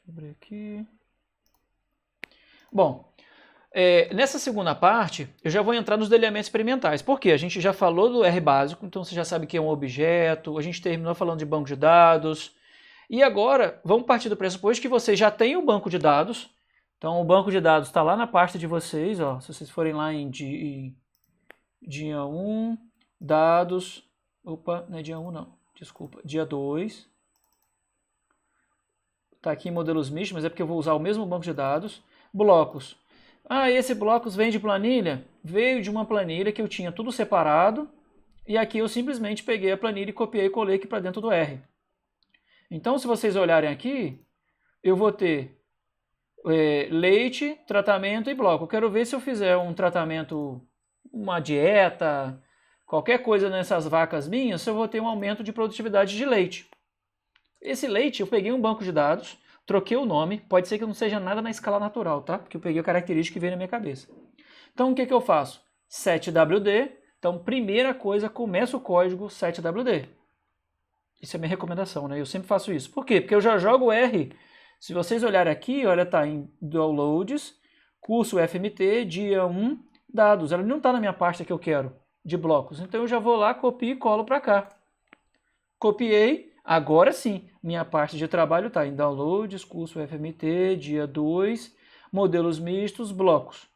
eu abrir aqui. Bom, nessa segunda parte, eu já vou entrar nos delineamentos experimentais. Por quê? A gente já falou do R básico, então você já sabe que é um objeto, a gente terminou falando de banco de dados, e agora vamos partir do pressuposto que você já tem um banco de dados. Então o banco de dados está lá na pasta de vocês, ó, se vocês forem lá em dia 1, dados, opa, não é dia 1 não, desculpa, dia 2, está aqui em modelos mistos, mas é porque eu vou usar o mesmo banco de dados, blocos. Ah, esse blocos vem de planilha? Veio de uma planilha que eu tinha tudo separado, e aqui eu simplesmente peguei a planilha e copiei e colei aqui para dentro do R. Então, se vocês olharem aqui, eu vou ter leite, tratamento e bloco. Eu quero ver se eu fizer um tratamento, uma dieta, qualquer coisa nessas vacas minhas, se eu vou ter um aumento de produtividade de leite. Esse leite, eu peguei um banco de dados, troquei o nome, pode ser que não seja nada na escala natural, tá? Porque eu peguei a característica que veio na minha cabeça. Então, o que eu faço? setwd, então, primeira coisa, começa o código setwd. Isso é minha recomendação, né? Eu sempre faço isso. Por quê? Porque eu já jogo o R. Se vocês olharem aqui, olha, tá em downloads, curso FMT, dia 1, dados. Ela não está na minha pasta que eu quero, de blocos. Então eu já vou lá, copio e colo para cá. Copiei, agora sim, minha parte de trabalho está em downloads, curso FMT, dia 2, modelos mistos, blocos.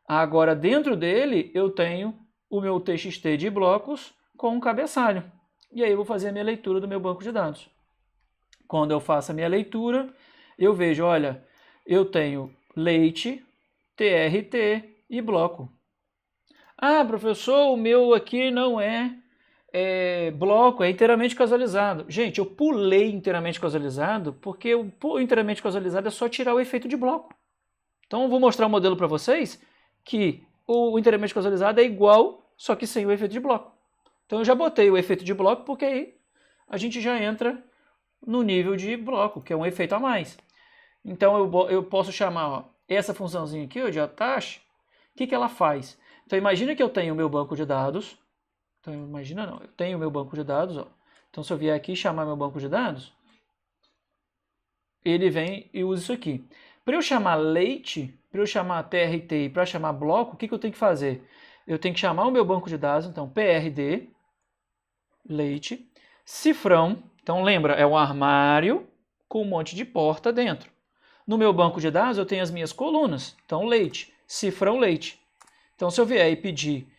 Agora dentro dele eu tenho o meu TXT de blocos com um cabeçalho. E aí eu vou fazer a minha leitura do meu banco de dados. Quando eu faço a minha leitura, eu vejo, olha, eu tenho leite, TRT e bloco. Ah, professor, o meu aqui não é bloco, é inteiramente casualizado. Gente, eu pulei inteiramente casualizado porque o inteiramente casualizado é só tirar o efeito de bloco. Então eu vou mostrar um modelo para vocês que o inteiramente casualizado é igual, só que sem o efeito de bloco. Então eu já botei o efeito de bloco porque aí a gente já entra no nível de bloco, que é um efeito a mais. Então eu posso chamar essa funçãozinha aqui, ó, de attach, o que ela faz? Então imagina que eu tenho o meu banco de dados. Então imagina não, eu tenho o meu banco de dados. Ó. Então se eu vier aqui e chamar meu banco de dados, ele vem e usa isso aqui. Para eu chamar leite, para eu chamar TRT e para chamar bloco, o que eu tenho que fazer? Eu tenho que chamar o meu banco de dados, então PRD, leite, cifrão, então lembra, é um armário com um monte de porta dentro. No meu banco de dados eu tenho as minhas colunas, então leite, cifrão leite. Então se eu vier e pedir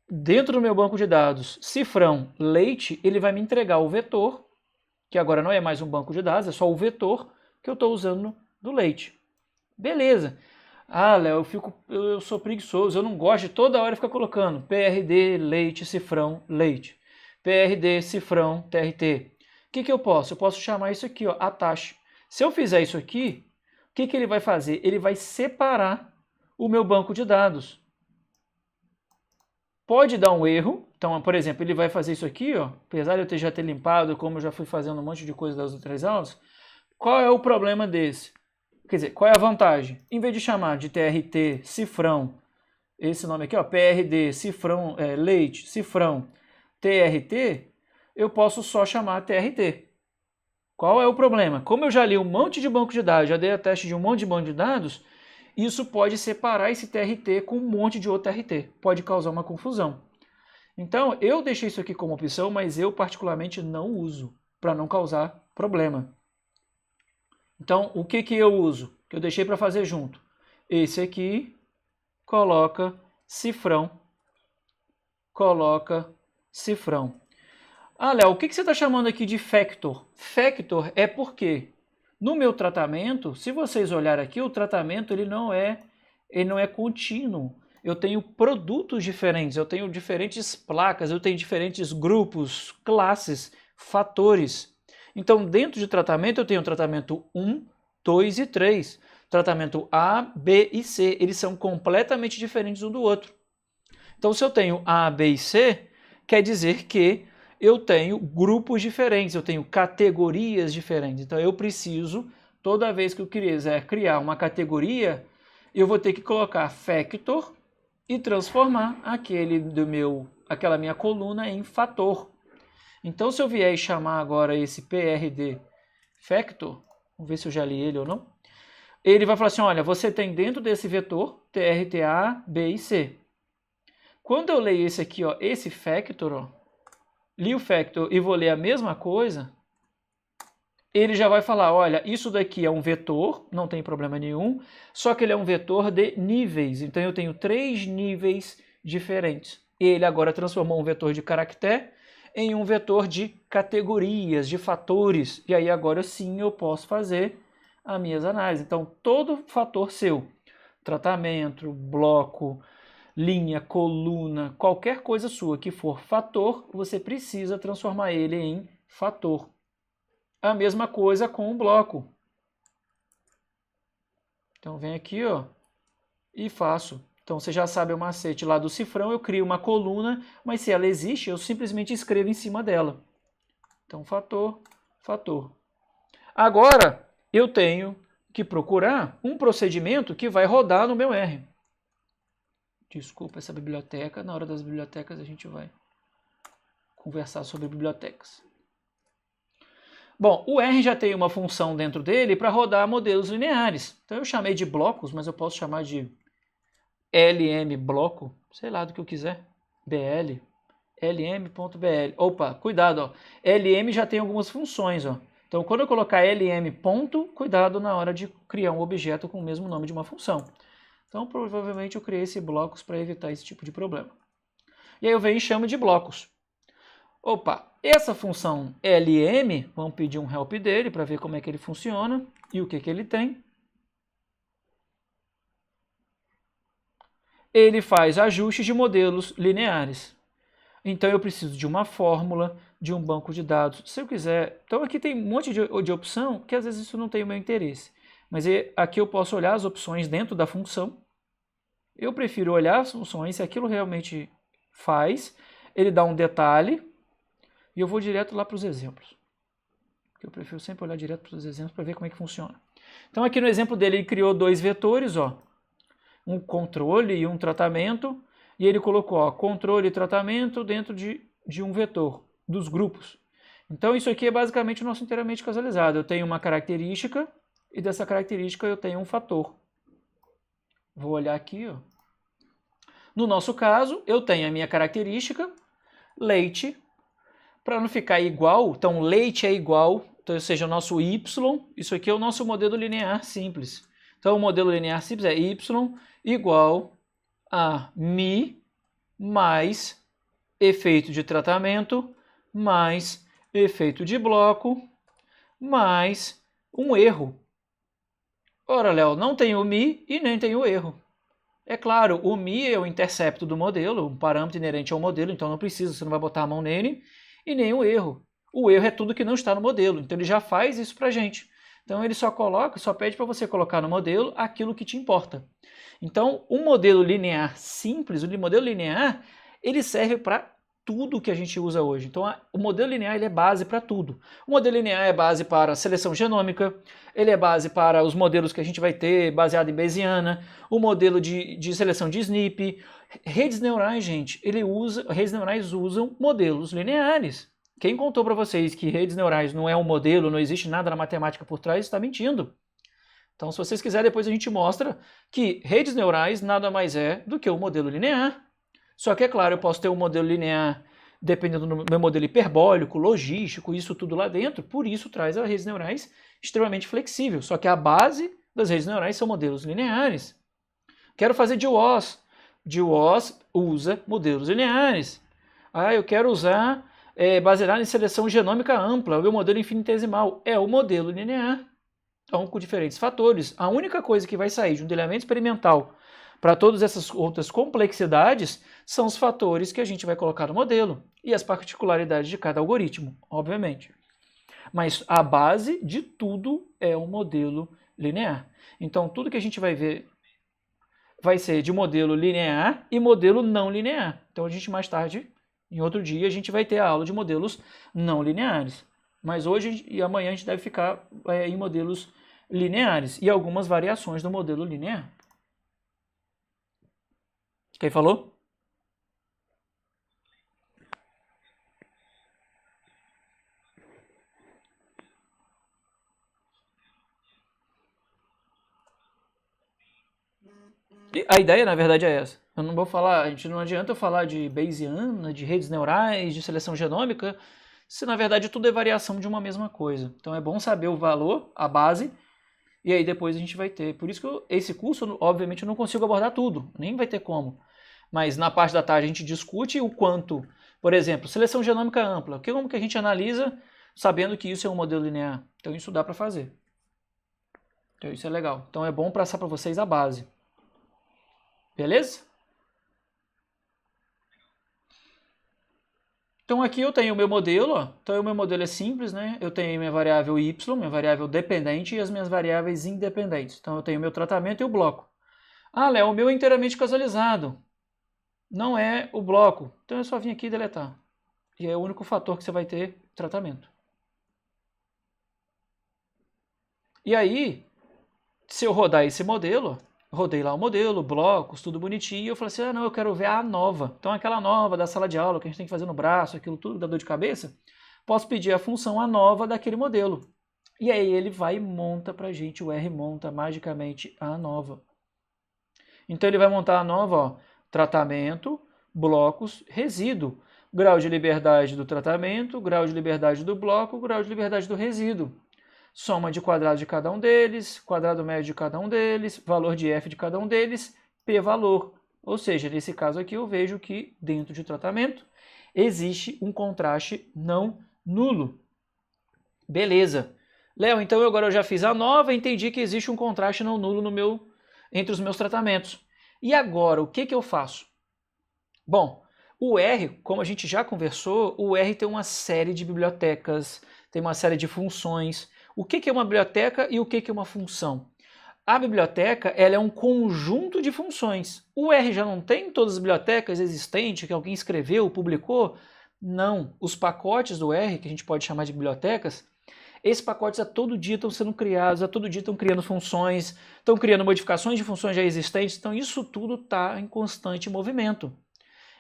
dentro do meu banco de dados cifrão leite, ele vai me entregar o vetor, que agora não é mais um banco de dados, é só o vetor que eu estou usando do leite. Beleza. Ah, Léo, eu sou preguiçoso, eu não gosto de toda hora ficar colocando PRD, leite, cifrão, leite. PRD, cifrão, TRT. O que eu posso? Eu posso chamar isso aqui, ó, attach. Se eu fizer isso aqui, o que ele vai fazer? Ele vai separar o meu banco de dados. Pode dar um erro, então, por exemplo, ele vai fazer isso aqui, ó, apesar de eu já ter limpado, como eu já fui fazendo um monte de coisa das outras aulas, qual é o problema desse? Quer dizer, qual é a vantagem? Em vez de chamar de TRT, cifrão, esse nome aqui, ó, PRD, cifrão, leite, cifrão, TRT, eu posso só chamar TRT. Qual é o problema? Como eu já li um monte de banco de dados, já dei a teste de um monte de banco de dados, isso pode separar esse TRT com um monte de outro TRT. Pode causar uma confusão. Então, eu deixei isso aqui como opção, mas eu particularmente não uso, para não causar problema. Então, o que eu uso? Que eu deixei para fazer junto. Esse aqui, coloca cifrão. Coloca cifrão. Ah, Léo, o que você está chamando aqui de factor? Factor é porque no meu tratamento, se vocês olharem aqui, o tratamento ele não é contínuo. Eu tenho produtos diferentes, eu tenho diferentes placas, eu tenho diferentes grupos, classes, fatores. Então, dentro de tratamento, eu tenho tratamento 1, 2 e 3. Tratamento A, B e C. Eles são completamente diferentes um do outro. Então, se eu tenho A, B e C, quer dizer que eu tenho grupos diferentes, eu tenho categorias diferentes. Então, eu preciso, toda vez que eu quiser criar uma categoria, eu vou ter que colocar factor e transformar aquela minha coluna em fator. Então, se eu vier e chamar agora esse PRD factor, Vamos ver se eu já li ele ou não. Ele vai falar assim, olha, você tem dentro desse vetor TR, TA, B e C. Quando eu leio esse aqui, ó, esse factor, ó, li o factor e vou ler a mesma coisa, ele já vai falar, olha, isso daqui é um vetor, não tem problema nenhum, só que ele é um vetor de níveis. Então eu tenho 3 níveis diferentes. Ele agora transformou um vetor de caractere em um vetor de categorias, de fatores. E aí agora sim eu posso fazer as minhas análises. Então todo fator seu, tratamento, bloco, linha, coluna, qualquer coisa sua que for fator, você precisa transformar ele em fator. A mesma coisa com o bloco. Então vem aqui, ó, e faço. Então você já sabe o macete lá do cifrão, eu crio uma coluna, mas se ela existe, eu simplesmente escrevo em cima dela. Então fator, fator. Agora eu tenho que procurar um procedimento que vai rodar no meu R. Desculpa essa biblioteca, na hora das bibliotecas a gente vai conversar sobre bibliotecas. Bom, o R já tem uma função dentro dele para rodar modelos lineares. Então eu chamei de blocos, mas eu posso chamar de LM bloco, sei lá do que eu quiser. BL, lm.bl. Opa, cuidado, ó. LM já tem algumas funções, ó. Então quando eu colocar LM ponto, cuidado na hora de criar um objeto com o mesmo nome de uma função. Então provavelmente eu criei esse blocos para evitar esse tipo de problema. E aí eu venho e chamo de blocos. Opa, essa função LM, vamos pedir um help dele para ver como é que ele funciona e o que ele tem. Ele faz ajustes de modelos lineares. Então eu preciso de uma fórmula, de um banco de dados. Se eu quiser... Então aqui tem um monte de opção que às vezes isso não tem o meu interesse. Mas aqui eu posso olhar as opções dentro da função. Eu prefiro olhar as funções, se aquilo realmente faz. Ele dá um detalhe. E eu vou direto lá para os exemplos. Eu prefiro sempre olhar direto para os exemplos para ver como é que funciona. Então aqui no exemplo dele, ele criou 2 vetores, ó, um controle e um tratamento, e ele colocou ó, controle e tratamento dentro de um vetor, dos grupos. Então isso aqui é basicamente o nosso inteiramente causalizado. Eu tenho uma característica, e dessa característica eu tenho um fator. Vou olhar aqui. Ó. No nosso caso, eu tenho a minha característica, leite. Para não ficar igual, então leite é igual, então, ou seja, o nosso y, isso aqui é o nosso modelo linear simples. Então o modelo linear simples é y igual a mi mais efeito de tratamento mais efeito de bloco mais um erro. Ora, Léo, não tem o mi e nem tem o erro. É claro, o mi é o intercepto do modelo, um parâmetro inerente ao modelo, então não precisa, você não vai botar a mão nele, e nem o erro. O erro é tudo que não está no modelo, então ele já faz isso para a gente. Então ele só pede para você colocar no modelo aquilo que te importa. Então, um modelo linear simples, o modelo linear, ele serve para tudo que a gente usa hoje. Então, o modelo linear ele é base para tudo. O modelo linear é base para seleção genômica, ele é base para os modelos que a gente vai ter baseado em Bayesiana, o modelo de seleção de SNP. Redes neurais, gente, redes neurais usam modelos lineares. Quem contou para vocês que redes neurais não é um modelo, não existe nada na matemática por trás, está mentindo. Então, se vocês quiserem, depois a gente mostra que redes neurais nada mais é do que um modelo linear. Só que, é claro, eu posso ter um modelo linear dependendo do meu modelo hiperbólico, logístico, isso tudo lá dentro, por isso traz as redes neurais extremamente flexível. Só que a base das redes neurais são modelos lineares. Quero fazer GWAS. GWAS usa modelos lineares. Ah, eu quero usar baseado em seleção genômica ampla, o meu modelo infinitesimal. É o modelo linear. Então, com diferentes fatores. A única coisa que vai sair de um treinamento experimental para todas essas outras complexidades são os fatores que a gente vai colocar no modelo e as particularidades de cada algoritmo, obviamente. Mas a base de tudo é o modelo linear. Então, tudo que a gente vai ver vai ser de modelo linear e modelo não linear. Então, a gente mais tarde, em outro dia, a gente vai ter a aula de modelos não lineares. Mas hoje e amanhã a gente deve ficar em modelos lineares e algumas variações do modelo linear. Quem falou? E a ideia, na verdade, é essa. Eu não vou falar, não adianta eu falar de Bayesiana, de redes neurais, de seleção genômica, se na verdade tudo é variação de uma mesma coisa. Então é bom saber o valor, a base, e aí depois a gente vai ter. Por isso que esse curso, obviamente, eu não consigo abordar tudo, nem vai ter como. Mas na parte da tarde a gente discute o quanto, por exemplo, seleção genômica ampla, como que a gente analisa sabendo que isso é um modelo linear. Então isso dá para fazer. Então isso é legal. Então é bom passar para vocês a base. Beleza? Então aqui eu tenho o meu modelo, ó. Então o meu modelo é simples, né? Eu tenho minha variável y, minha variável dependente e as minhas variáveis independentes. Então eu tenho o meu tratamento e o bloco. Ah, Léo, o meu é inteiramente casualizado. Não é o bloco. Então eu só vim aqui deletar. E é o único fator que você vai ter tratamento. E aí, se eu rodar esse modelo, rodei lá o modelo, blocos, tudo bonitinho, e eu falei assim, não, eu quero ver a nova. Então aquela nova da sala de aula que a gente tem que fazer no braço, aquilo tudo que dá dor de cabeça, posso pedir a função a nova daquele modelo. E aí ele vai e monta pra gente, o R monta magicamente a nova. Então ele vai montar a nova, ó, tratamento, blocos, resíduo. Grau de liberdade do tratamento, grau de liberdade do bloco, grau de liberdade do resíduo. Soma de quadrado de cada um deles, quadrado médio de cada um deles, valor de f de cada um deles, p-valor. Ou seja, nesse caso aqui eu vejo que dentro de tratamento existe um contraste não nulo. Beleza. Léo, então agora eu já fiz a nova, entendi que existe um contraste não nulo entre os meus tratamentos. E agora, o que eu faço? Bom, o R, como a gente já conversou, o R tem uma série de bibliotecas, tem uma série de funções. O que é uma biblioteca e o que é uma função? A biblioteca ela é um conjunto de funções. O R já não tem todas as bibliotecas existentes que alguém escreveu, publicou? Não. Os pacotes do R, que a gente pode chamar de bibliotecas, esses pacotes a todo dia estão sendo criados, a todo dia estão criando funções, estão criando modificações de funções já existentes, então isso tudo está em constante movimento.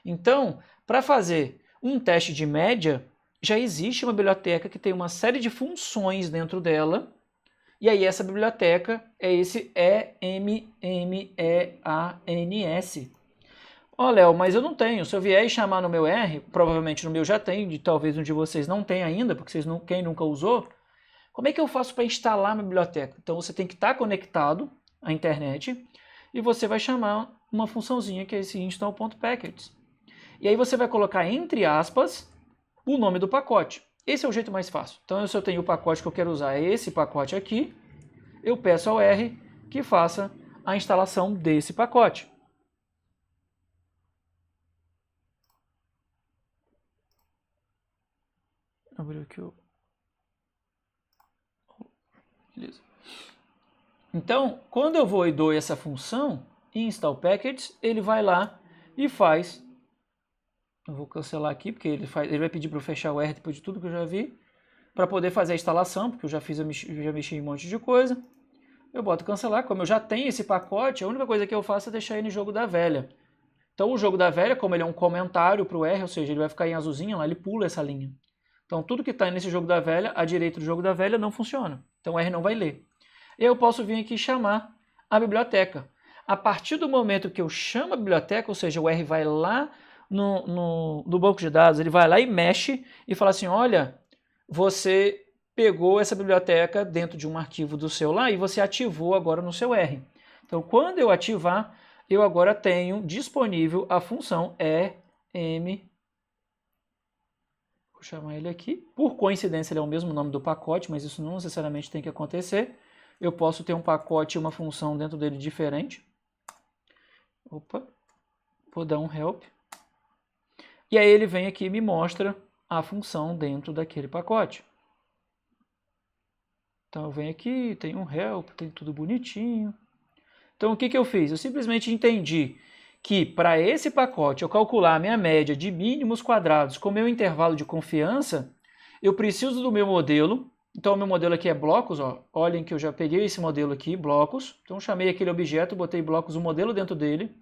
Então, para fazer um teste de média, já existe uma biblioteca que tem uma série de funções dentro dela, e aí essa biblioteca é esse EMMEANS. Ó, Léo, mas eu não tenho. Se eu vier e chamar no meu R, provavelmente no meu já tem, e talvez no de vocês não tenha ainda, porque quem nunca usou, como é que eu faço para instalar uma biblioteca? Então você tem que estar conectado à internet e você vai chamar uma funçãozinha que é esse install.packages. E aí você vai colocar entre aspas o nome do pacote. Esse é o jeito mais fácil. Então se eu tenho o pacote que eu quero usar, é esse pacote aqui, eu peço ao R que faça a instalação desse pacote. Abrir aqui o... Beleza. Então, quando eu vou e dou essa função, install packages, ele vai lá e faz. Eu vou cancelar aqui, porque ele vai pedir para eu fechar o R depois de tudo que eu já vi, para poder fazer a instalação, porque eu já mexi em um monte de coisa. Eu boto cancelar, como eu já tenho esse pacote, a única coisa que eu faço é deixar ele no jogo da velha. Então o jogo da velha, como ele é um comentário para o R, ou seja, ele vai ficar em azulzinho lá, ele pula essa linha. Então tudo que está nesse jogo da velha, à direita do jogo da velha, não funciona. Então o R não vai ler. Eu posso vir aqui e chamar a biblioteca. A partir do momento que eu chamo a biblioteca, ou seja, o R vai lá no banco de dados, ele vai lá e mexe e fala assim, olha, você pegou essa biblioteca dentro de um arquivo do seu lá e você ativou agora no seu R. Então, quando eu ativar, eu agora tenho disponível a função EM. Vou chamar ele aqui. Por coincidência, ele é o mesmo nome do pacote, mas isso não necessariamente tem que acontecer. Eu posso ter um pacote e uma função dentro dele diferente. Opa, vou dar um help. E aí ele vem aqui e me mostra a função dentro daquele pacote. Então eu venho aqui, tem um help, tem tudo bonitinho. Então o que eu fiz? Eu simplesmente entendi que para esse pacote eu calcular a minha média de mínimos quadrados com meu intervalo de confiança, eu preciso do meu modelo. Então o meu modelo aqui é blocos, ó. Olhem que eu já peguei esse modelo aqui, blocos. Então chamei aquele objeto, botei blocos, o modelo dentro dele.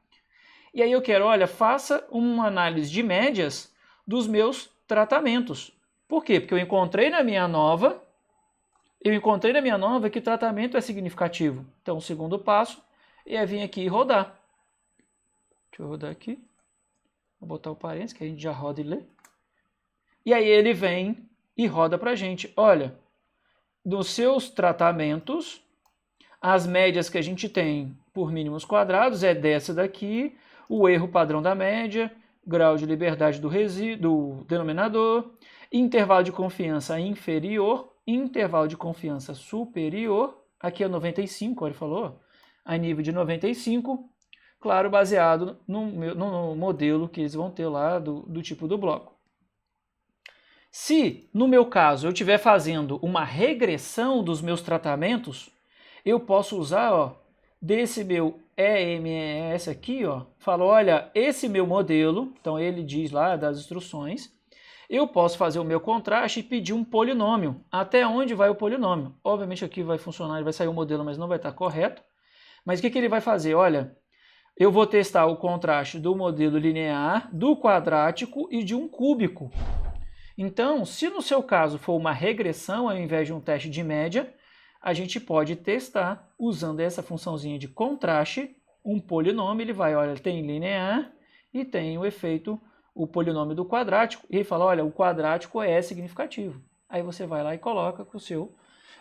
E aí eu quero, olha, faça uma análise de médias dos meus tratamentos. Por quê? Porque eu encontrei na minha nova que o tratamento é significativo. Então o segundo passo é vir aqui e rodar. Deixa eu rodar aqui. Vou botar o parênteses, que a gente já roda e lê. E aí ele vem e roda para a gente. Olha, dos seus tratamentos, as médias que a gente tem por mínimos quadrados é dessa daqui, o erro padrão da média, grau de liberdade do denominador, intervalo de confiança inferior, intervalo de confiança superior, aqui é 95, ele falou, a nível de 95, claro, baseado no modelo que eles vão ter lá do tipo do bloco. Se, no meu caso, eu estiver fazendo uma regressão dos meus tratamentos, eu posso usar, ó, desse meu EMS aqui, ó, falo, olha, esse meu modelo, então ele diz lá das instruções, eu posso fazer o meu contraste e pedir um polinômio. Até onde vai o polinômio? Obviamente aqui vai funcionar, ele vai sair o modelo, mas não vai estar correto. Mas o que ele vai fazer? Olha, eu vou testar o contraste do modelo linear, do quadrático e de um cúbico. Então, se no seu caso for uma regressão ao invés de um teste de média, a gente pode testar usando essa funçãozinha de contraste, um polinômio, ele vai, olha, tem linear e tem o efeito, o polinômio do quadrático, e ele fala, olha, o quadrático é significativo. Aí você vai lá e coloca que o seu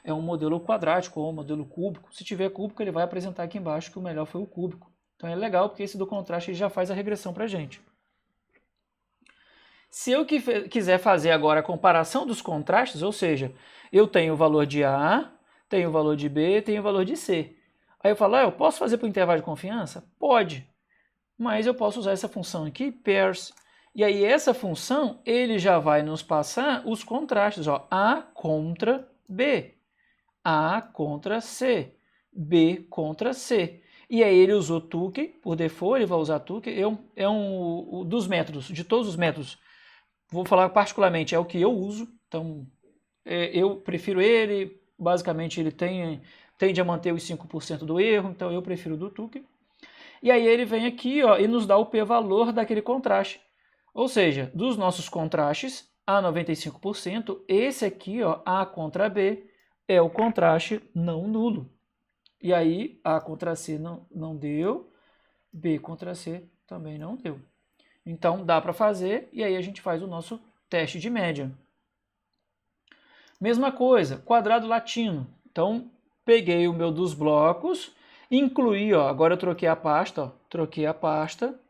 é um modelo quadrático ou um modelo cúbico. Se tiver cúbico, ele vai apresentar aqui embaixo que o melhor foi o cúbico. Então é legal porque esse do contraste já faz a regressão para a gente. Se eu quiser fazer agora a comparação dos contrastes, ou seja, eu tenho o valor de A, tenho o valor de B, tenho o valor de C. Aí eu falo, eu posso fazer por intervalo de confiança? Pode, mas eu posso usar essa função aqui, pairs. E aí essa função, ele já vai nos passar os contrastes, ó, A contra B, A contra C, B contra C. E aí ele usou Tukey, por default ele vai usar Tukey, é um dos métodos, de todos os métodos, vou falar particularmente, é o que eu uso, então eu prefiro ele, basicamente ele tende a manter os 5% do erro, então eu prefiro do Tukey. E aí ele vem aqui, ó, e nos dá o p-valor daquele contraste. Ou seja, dos nossos contrastes, a 95%, esse aqui, ó, A contra B, é o contraste não nulo. E aí A contra C não deu, B contra C também não deu. Então dá para fazer e aí a gente faz o nosso teste de média. Mesma coisa, quadrado latino. Então peguei o meu dos blocos, incluí, ó, agora eu troquei a pasta, ó, troquei a pasta,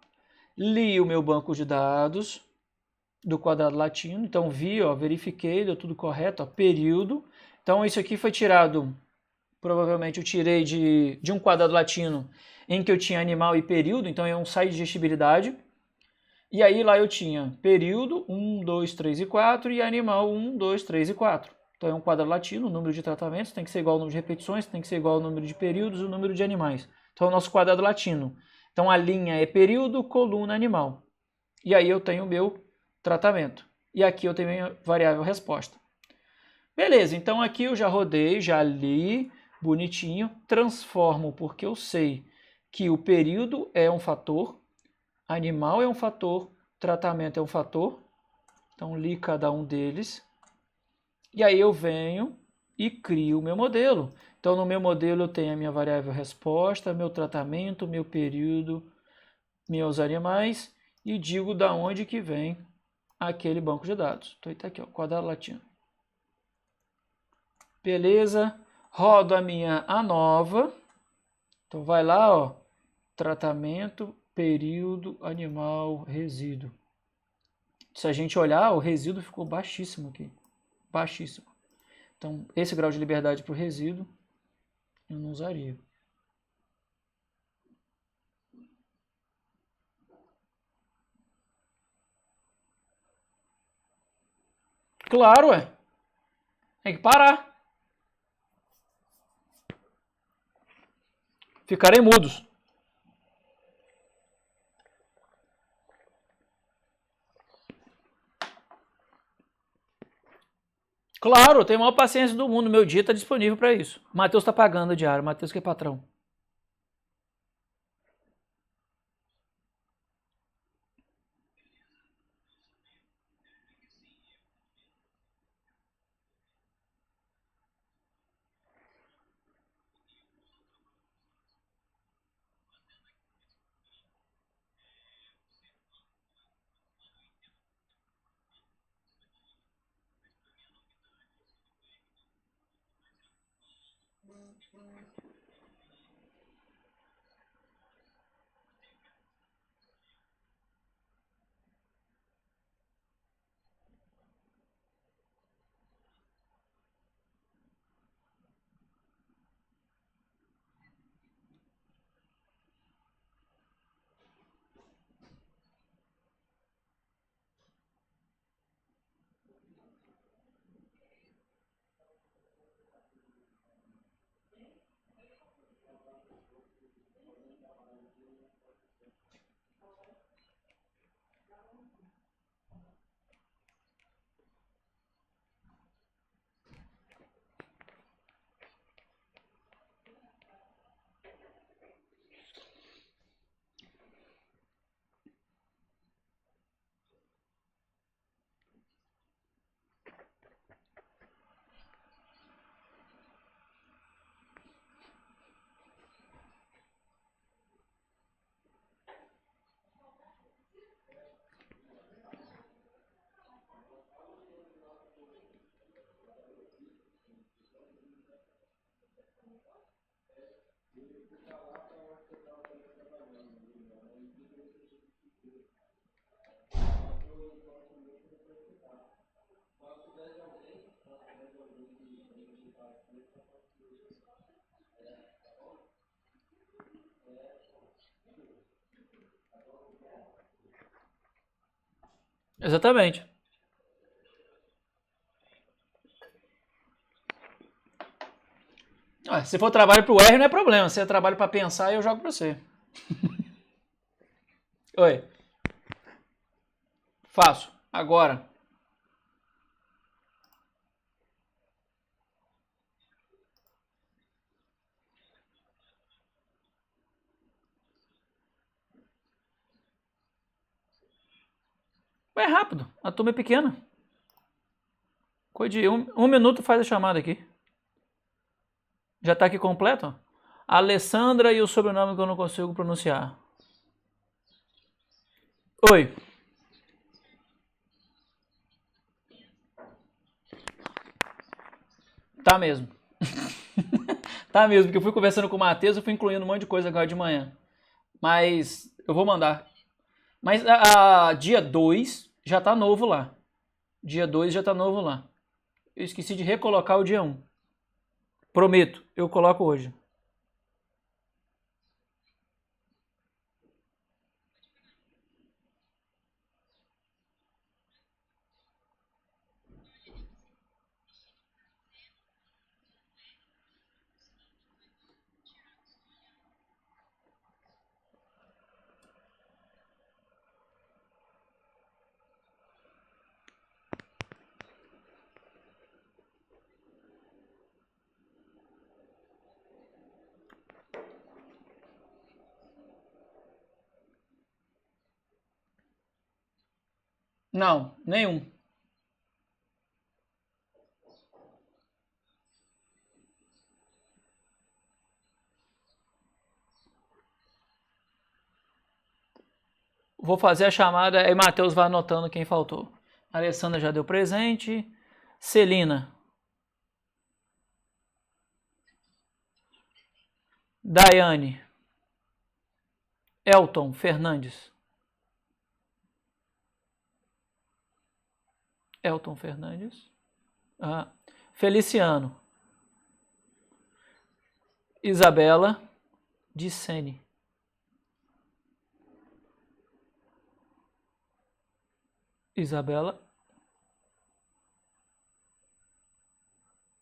li o meu banco de dados do quadrado latino, então vi, ó, verifiquei, deu tudo correto, ó, período. Então isso aqui foi tirado, provavelmente eu tirei de um quadrado latino em que eu tinha animal e período, então é um site de digestibilidade. E aí lá eu tinha período 1, 2, 3 e 4 e animal 1, 2, 3 e 4. Então é um quadrado latino, o número de tratamentos tem que ser igual ao número de repetições, tem que ser igual ao número de períodos e o número de animais. Então é o nosso quadrado latino. Então a linha é período, coluna, animal. E aí eu tenho o meu tratamento. E aqui eu tenho a minha variável resposta. Beleza, então aqui eu já rodei, já li, bonitinho, transformo porque eu sei que o período é um fator, animal é um fator, tratamento é um fator. Então li cada um deles. E aí eu venho e crio o meu modelo. Então no meu modelo eu tenho a minha variável resposta, meu tratamento, meu período, meus animais e digo da onde que vem aquele banco de dados. Então está aqui, ó, quadrado latino. Beleza? Rodo a minha ANOVA. Então vai lá, ó, tratamento, período, animal, resíduo. Se a gente olhar, o resíduo ficou baixíssimo aqui. Baixíssimo. Então, esse grau de liberdade para o resíduo, eu não usaria. Claro, é. Tem que parar. Ficarem mudos. Claro, eu tenho a maior paciência do mundo. Meu dia está disponível para isso. O Matheus está pagando o diário. O Matheus que é patrão. Exatamente. Ah, se for trabalho pro R, não é problema. Se é trabalho para pensar, eu jogo para você. Oi. Faço. Agora. É rápido. A turma é pequena. Coisa de um minuto faz a chamada aqui. Já tá aqui completo? Ó. Alessandra e o sobrenome que eu não consigo pronunciar. Oi. Tá mesmo. Tá mesmo, porque eu fui conversando com o Matheus, eu fui incluindo um monte de coisa agora de manhã. Mas eu vou mandar. Mas a dia 2 já tá novo lá. Dia 2 já tá novo lá. Eu esqueci de recolocar o dia 1. Prometo, eu coloco hoje. Não, nenhum. Vou fazer a chamada, aí Matheus vai anotando quem faltou. Alessandra já deu presente. Celina. Daiane. Elton Fernandes. Elton Fernandes. Ah. Feliciano. Isabela Dicene. Isabela.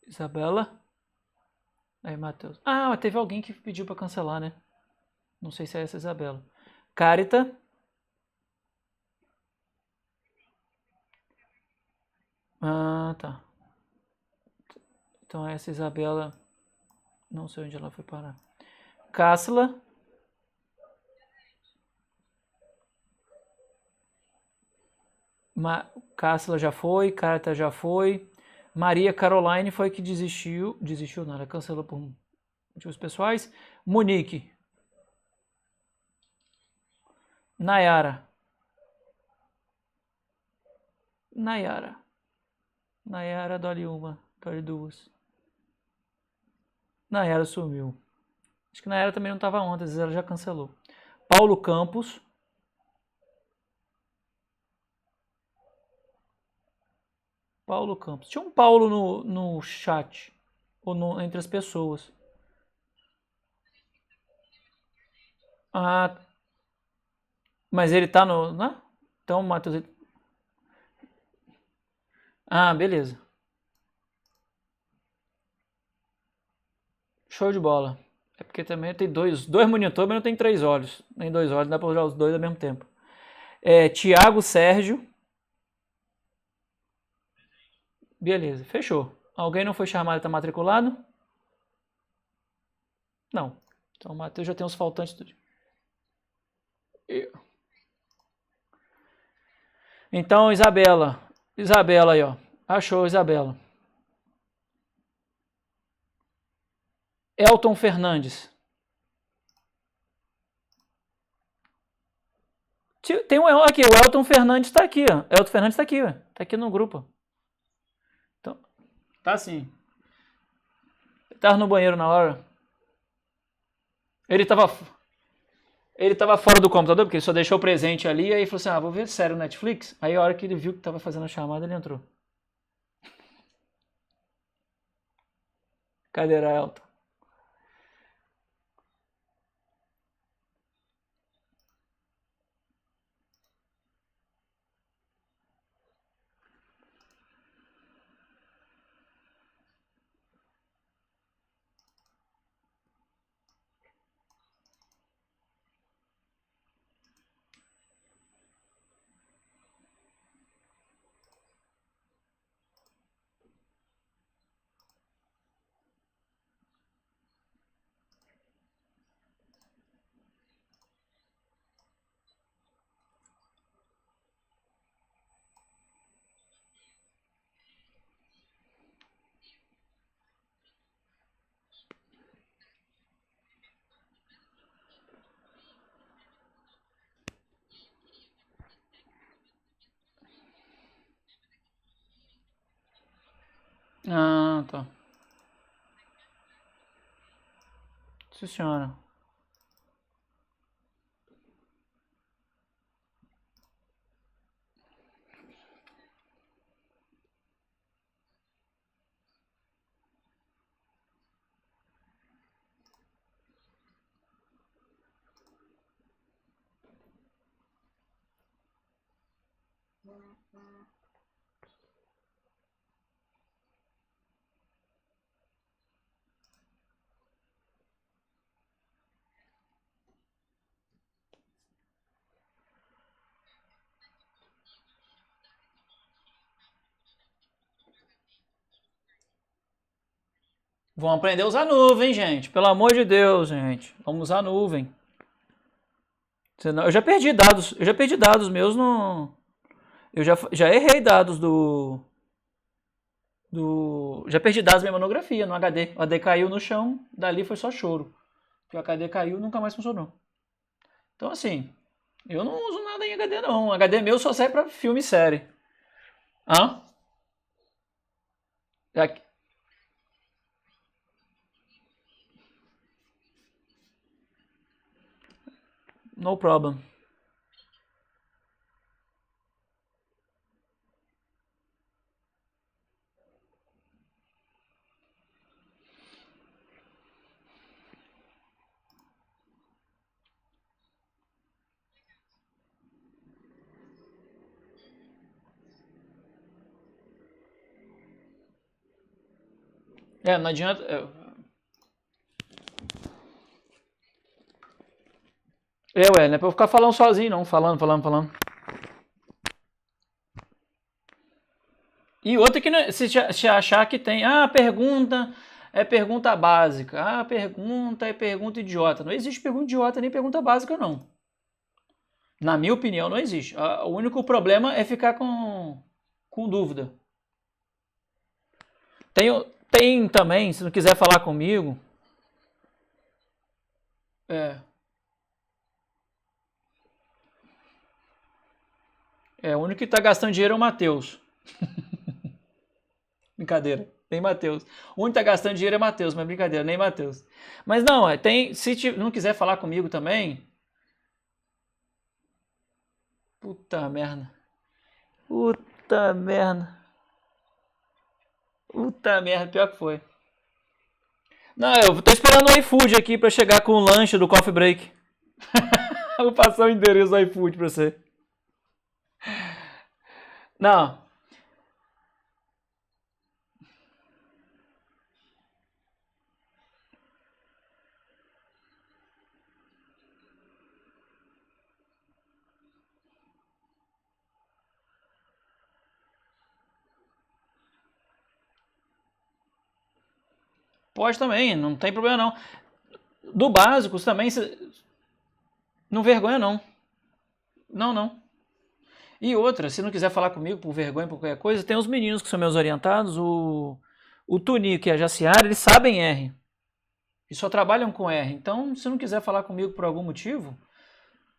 Isabela. Aí, Matheus. Ah, teve alguém que pediu para cancelar, né? Não sei se é essa Isabela. Carita. Ah, tá. Então essa Isabela. Não sei onde ela foi parar. Cássila. Cássila já foi. Carita já foi. Maria Caroline foi que desistiu. Desistiu, não, ela cancelou por motivos pessoais. Monique. Nayara. Nayara. Nayara, dole uma. Dole duas. Nayara sumiu. Acho que Nayara também não estava ontem, às vezes ela já cancelou. Paulo Campos. Paulo Campos. Tinha um Paulo no chat. Ou entre as pessoas. Ah, mas ele tá no. Né? Então, Matheus. Ah, beleza. Show de bola. É porque também tem dois monitores, mas não tem 3 olhos. Nem 2 olhos, não dá pra usar os dois ao mesmo tempo. Tiago Sérgio. Beleza, fechou. Alguém não foi chamado e tá matriculado? Não. Então o Matheus já tem os faltantes tudo. Então, Isabela. Isabela aí, ó. Achou, Isabela. Elton Fernandes. Tem aqui, o Elton Fernandes tá aqui, ó. Elton Fernandes tá aqui, ó. Tá aqui no grupo. Então, tá sim. Tava no banheiro na hora. Ele tava fora do computador, porque ele só deixou o presente ali, aí falou assim, vou ver sério o Netflix. Aí a hora que ele viu que tava fazendo a chamada, ele entrou. Cadê a Elton? Ah, tá. Sim, senhora. Vamos aprender a usar nuvem, gente. Pelo amor de Deus, gente. Vamos usar nuvem. Senão, eu já perdi dados meus no. Eu já errei dados Já perdi dados da minha monografia no HD. O HD caiu no chão, dali foi só choro. Porque o HD caiu e nunca mais funcionou. Então, assim, eu não uso nada em HD, não. O HD meu só serve pra filme e série. Hã? Aqui. No problem. Não adianta. Não é pra eu ficar falando sozinho, não. Falando. E outra que se achar que tem. Pergunta é pergunta básica. Pergunta é pergunta idiota. Não existe pergunta idiota nem pergunta básica, não. Na minha opinião, não existe. O único problema é ficar com dúvida. Tem também, se não quiser falar comigo. O único que tá gastando dinheiro é o Matheus. Brincadeira. Nem Matheus. O único que tá gastando dinheiro é Matheus, mas brincadeira, nem Matheus. Mas não, tem, se não quiser falar comigo também, puta merda. Puta merda. Puta merda, pior que foi. Não, eu tô esperando o iFood aqui pra chegar com o lanche do Coffee Break. Vou passar o endereço do iFood pra você. Não, pode também, não tem problema não. Do básico também, não vergonha não. Não, não. E outra, se não quiser falar comigo por vergonha, por qualquer coisa, tem os meninos que são meus orientados, o Tunico e a Jaciara, eles sabem R. E só trabalham com R. Então, se não quiser falar comigo por algum motivo,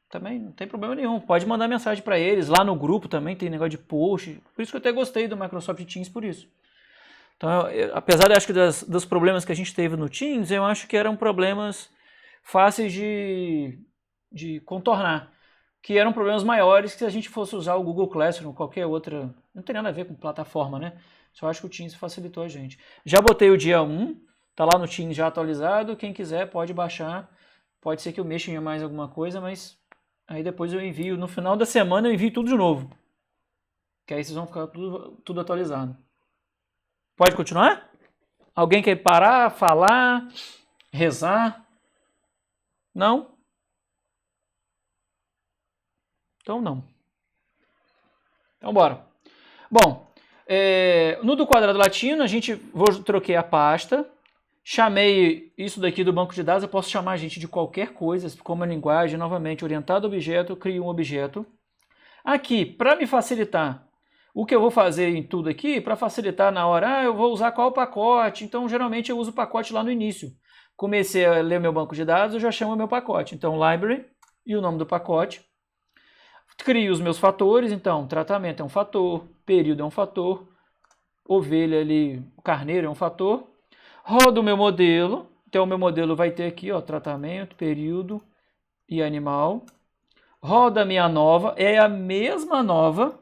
também não tem problema nenhum. Pode mandar mensagem para eles. Lá no grupo também tem negócio de post. Por isso que eu até gostei do Microsoft Teams por isso. Então, apesar acho que dos problemas que a gente teve no Teams, eu acho que eram problemas fáceis de contornar. Que eram problemas maiores que se a gente fosse usar o Google Classroom ou qualquer outra. Não tem nada a ver com plataforma, né? Só acho que o Teams facilitou a gente. Já botei o dia 1, tá lá no Teams já atualizado. Quem quiser pode baixar. Pode ser que eu mexa em mais alguma coisa, mas aí depois eu envio. No final da semana eu envio tudo de novo. Que aí vocês vão ficar tudo atualizado. Pode continuar? Alguém quer parar, falar, rezar? Não? Então não. Então bora. Bom, no do quadrado latino, troquei a pasta, chamei isso daqui do banco de dados, eu posso chamar a gente de qualquer coisa, como a linguagem, novamente, orientado objeto, crio um objeto. Aqui, para me facilitar, o que eu vou fazer em tudo aqui, para facilitar na hora, eu vou usar qual pacote, então geralmente eu uso o pacote lá no início. Comecei a ler meu banco de dados, eu já chamo o meu pacote. Então, library e o nome do pacote. Crio os meus fatores, então, tratamento é um fator, período é um fator, ovelha ali, carneiro é um fator. Rodo o meu modelo, então o meu modelo vai ter aqui, ó, tratamento, período e animal. Roda a minha nova, é a mesma nova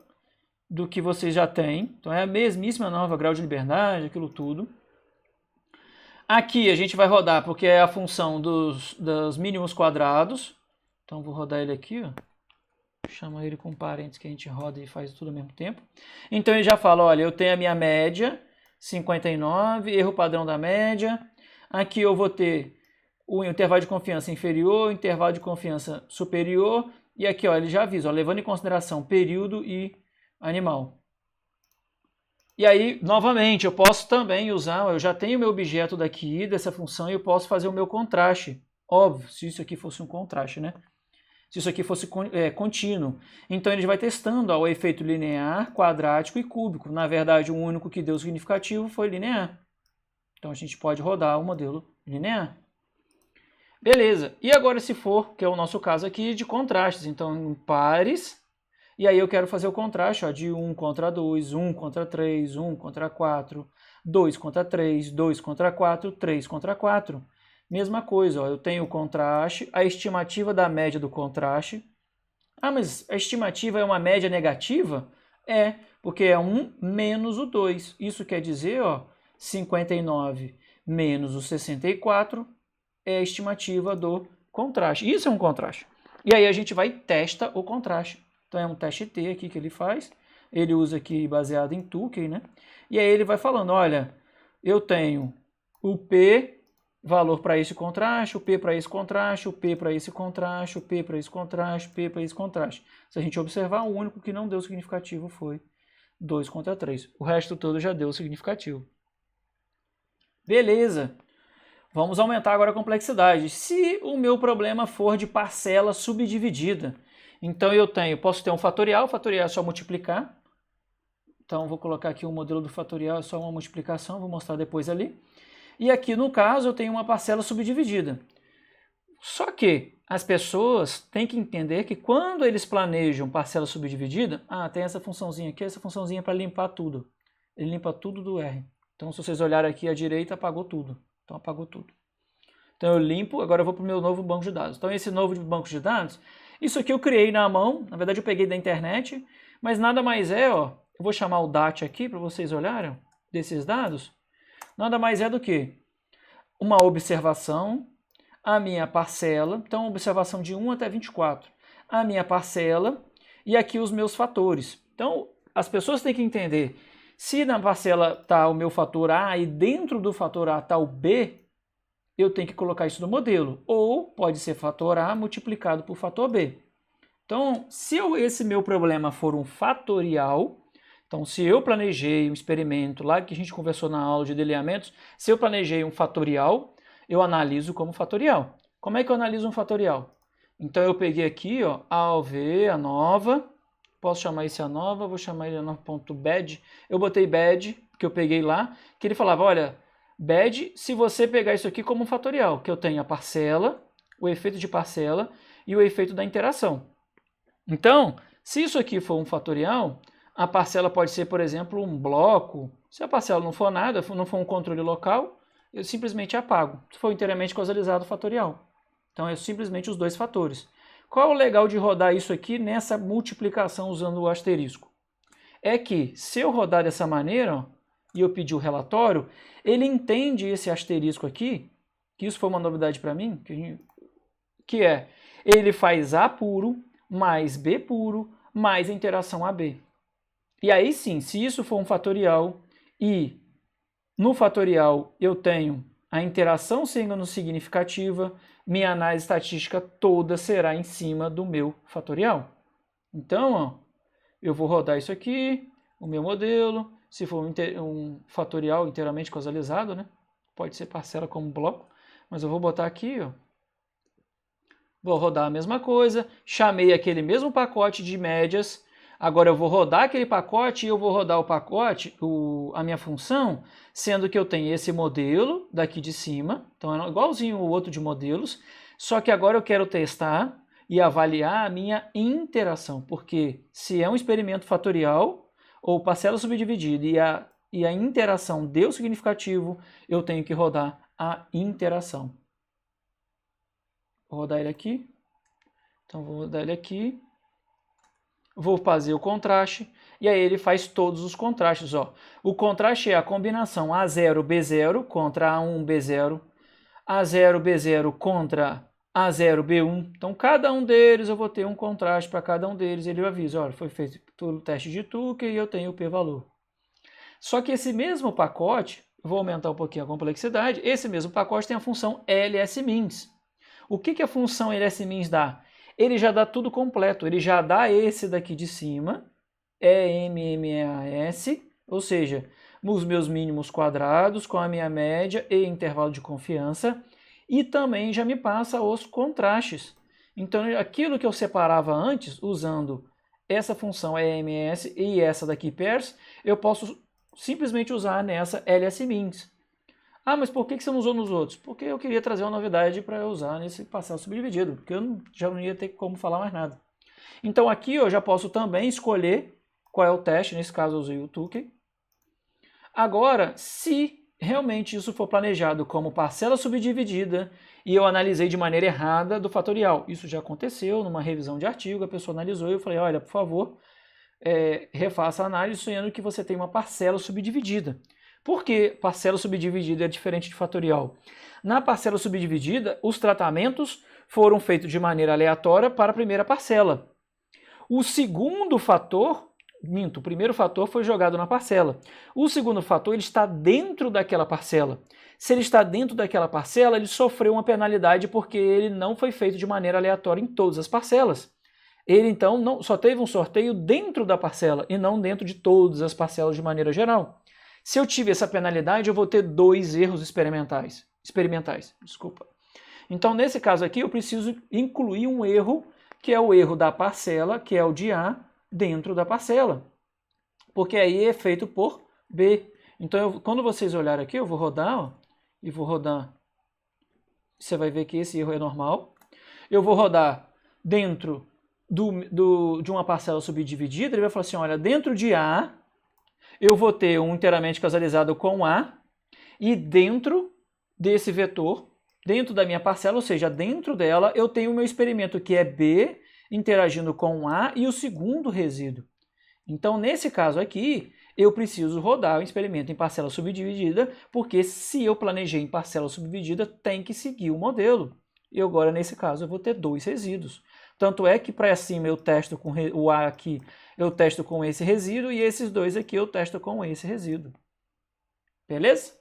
do que vocês já têm, então é a mesmíssima nova, grau de liberdade, aquilo tudo. Aqui a gente vai rodar, porque é a função dos mínimos quadrados, então vou rodar ele aqui, ó. Chama ele com parênteses que a gente roda e faz tudo ao mesmo tempo. Então ele já fala, olha, eu tenho a minha média, 59, erro padrão da média. Aqui eu vou ter o intervalo de confiança inferior, o intervalo de confiança superior. E aqui, ó, ele já avisa, ó, levando em consideração período e animal. E aí, novamente, eu posso também usar, eu já tenho meu objeto daqui, dessa função, e eu posso fazer o meu contraste. Óbvio, se isso aqui fosse um contraste, né? Se isso aqui fosse contínuo. Então ele vai testando ó, o efeito linear, quadrático e cúbico. Na verdade, o único que deu significativo foi linear. Então a gente pode rodar o modelo linear. Beleza. E agora se for, que é o nosso caso aqui, de contrastes. Então em pares. E aí eu quero fazer o contraste ó, de 1 contra 2, 1 contra 3, 1 contra 4, 2 contra 3, 2 contra 4, 3 contra 4. Mesma coisa, ó, eu tenho o contraste, a estimativa da média do contraste. Ah, mas a estimativa é uma média negativa? É, porque é 1 menos o 2. Isso quer dizer, ó, 59 menos o 64 é a estimativa do contraste. Isso é um contraste. E aí a gente vai e testa o contraste. Então é um teste T aqui que ele faz. Ele usa aqui baseado em Tukey, né? E aí ele vai falando, olha, eu tenho o P valor para esse contraste, o P para esse contraste, o P para esse contraste, o P para esse contraste, o P para esse contraste. Se a gente observar, o único que não deu significativo foi 2 contra 3. O resto todo já deu significativo. Beleza. Vamos aumentar agora a complexidade. Se o meu problema for de parcela subdividida, então posso ter um fatorial, o fatorial é só multiplicar. Então vou colocar aqui o modelo do fatorial, é só uma multiplicação, vou mostrar depois ali. E aqui, no caso, eu tenho uma parcela subdividida. Só que as pessoas têm que entender que quando eles planejam parcela subdividida, tem essa funçãozinha aqui, essa funçãozinha para limpar tudo. Ele limpa tudo do R. Então, se vocês olharem aqui à direita, apagou tudo. Então, apagou tudo. Então, eu limpo, agora eu vou para o meu novo banco de dados. Então, esse novo banco de dados, isso aqui eu criei na mão, na verdade eu peguei da internet, mas nada mais é, ó, eu vou chamar o DAT aqui para vocês olharem, desses dados, nada mais é do que uma observação, a minha parcela, então observação de 1 até 24, a minha parcela e aqui os meus fatores. Então, as pessoas têm que entender, se na parcela está o meu fator A e dentro do fator A está o B, eu tenho que colocar isso no modelo. Ou pode ser fator A multiplicado por fator B. Então, se esse meu problema for um fatorial, então se eu planejei um experimento lá que a gente conversou na aula de delineamentos, se eu planejei um fatorial, eu analiso como fatorial. Como é que eu analiso um fatorial? Então eu peguei aqui, ó, AOV, a nova, posso chamar isso a nova, vou chamar ele a nova.bad. Eu botei bad, que eu peguei lá, que ele falava, olha, bad, se você pegar isso aqui como um fatorial, que eu tenho a parcela, o efeito de parcela e o efeito da interação. Então, se isso aqui for um fatorial, a parcela pode ser, por exemplo, um bloco. Se a parcela não for nada, não for um controle local, eu simplesmente apago. Se for inteiramente causalizado fatorial. Então, é simplesmente os dois fatores. Qual é o legal de rodar isso aqui nessa multiplicação usando o asterisco? É que, se eu rodar dessa maneira, ó, e eu pedir o relatório, ele entende esse asterisco aqui, que isso foi uma novidade para mim, que é, ele faz A puro mais B puro mais a interação AB. E aí sim, se isso for um fatorial e no fatorial eu tenho a interação sendo significativa, minha análise estatística toda será em cima do meu fatorial. Então, ó, eu vou rodar isso aqui, o meu modelo, se for um fatorial inteiramente causalizado, né? Pode ser parcela como bloco, mas eu vou botar aqui, ó. Vou rodar a mesma coisa, chamei aquele mesmo pacote de médias, agora eu vou rodar aquele pacote e eu vou rodar o pacote, a minha função, sendo que eu tenho esse modelo daqui de cima, então é igualzinho o outro de modelos, só que agora eu quero testar e avaliar a minha interação, porque se é um experimento fatorial, ou parcela subdividida e a interação deu significativo, eu tenho que rodar a interação. Vou rodar ele aqui. Então, vou rodar ele aqui. Vou fazer o contraste. E aí ele faz todos os contrastes. Ó. O contraste é a combinação A0, B0 contra A1, B0. A0, B0 contra A0, B1. Então, cada um deles eu vou ter um contraste para cada um deles. Ele avisa, olha, foi feito o teste de Tucker e eu tenho o p-valor. Só que esse mesmo pacote, vou aumentar um pouquinho a complexidade, esse mesmo pacote tem a função ls-mins. O que a função ls-mins dá? Ele já dá tudo completo, ele já dá esse daqui de cima, EMMAS, ou seja, os meus mínimos quadrados com a minha média e intervalo de confiança, e também já me passa os contrastes. Então, aquilo que eu separava antes, usando essa função EMS e essa daqui pairs, eu posso simplesmente usar nessa ls-mins. Ah, mas por que você não usou nos outros? Porque eu queria trazer uma novidade para eu usar nesse parcial subdividido, porque eu já não ia ter como falar mais nada. Então aqui eu já posso também escolher qual é o teste, nesse caso eu usei o Tucker. Agora, se realmente isso for planejado como parcela subdividida e eu analisei de maneira errada do fatorial, isso já aconteceu numa revisão de artigo, a pessoa analisou e eu falei, olha, por favor, refaça a análise sonhando que você tem uma parcela subdividida. Por que parcela subdividida é diferente de fatorial? Na parcela subdividida, os tratamentos foram feitos de maneira aleatória para a primeira parcela. O segundo fator, o primeiro fator foi jogado na parcela. O segundo fator ele está dentro daquela parcela. Se ele está dentro daquela parcela, ele sofreu uma penalidade porque ele não foi feito de maneira aleatória em todas as parcelas. Ele então só teve um sorteio dentro da parcela e não dentro de todas as parcelas de maneira geral. Se eu tive essa penalidade, eu vou ter 2 erros experimentais. Então, nesse caso aqui, eu preciso incluir um erro, que é o erro da parcela, que é o de A, dentro da parcela. Porque aí é feito por B. Então, quando vocês olharem aqui, eu vou rodar, ó, e vou rodar. Você vai ver que esse erro é normal. Eu vou rodar dentro de uma parcela subdividida, ele vai falar assim, olha, dentro de A, eu vou ter um inteiramente causalizado com A, e dentro desse vetor, dentro da minha parcela, ou seja, dentro dela, eu tenho o meu experimento que é B interagindo com A e o segundo resíduo. Então, nesse caso aqui, eu preciso rodar o experimento em parcela subdividida, porque se eu planejei em parcela subdividida, tem que seguir o modelo. E agora, nesse caso, eu vou ter 2 resíduos. Tanto é que para cima eu testo com o A aqui, eu testo com esse resíduo, e esses 2 aqui eu testo com esse resíduo. Beleza?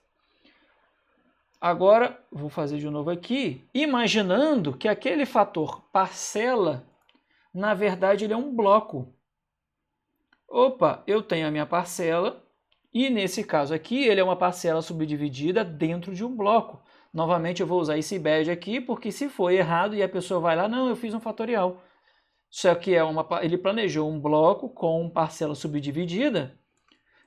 Agora, vou fazer de novo aqui, imaginando que aquele fator parcela, na verdade, ele é um bloco. Opa, eu tenho a minha parcela, e nesse caso aqui, ele é uma parcela subdividida dentro de um bloco. Novamente, eu vou usar esse badge aqui, porque se for errado e a pessoa vai lá, não, eu fiz um fatorial. Só que ele planejou um bloco com parcela subdividida,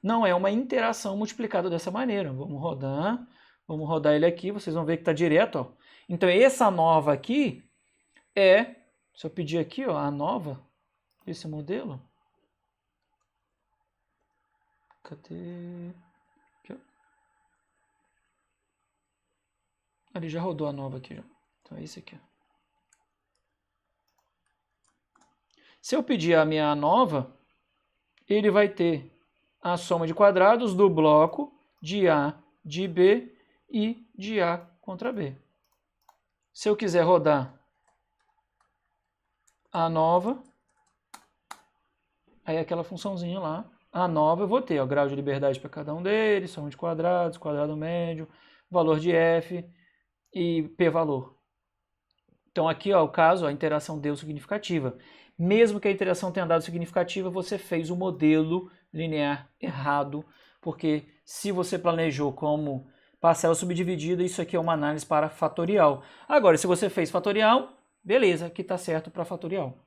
não é uma interação multiplicada dessa maneira. Vamos rodar ele aqui, vocês vão ver que está direto. Ó. Então, essa nova aqui se eu pedir aqui, ó, a nova, esse modelo. Cadê? Aqui, ó. Ele já rodou a nova aqui. Já. Então, é esse aqui. Ó. Se eu pedir a minha nova, ele vai ter a soma de quadrados do bloco de A, de B e de A contra B. Se eu quiser rodar a nova, aí aquela funçãozinha lá, a nova eu vou ter, ó, grau de liberdade para cada um deles, soma de quadrados, quadrado médio, valor de f e p-valor. Então aqui, ó, o caso, a interação deu significativa. Mesmo que a interação tenha dado significativa, você fez o modelo linear errado, porque se você planejou como parcela subdividida, isso aqui é uma análise para fatorial. Agora, se você fez fatorial, beleza, aqui está certo para fatorial.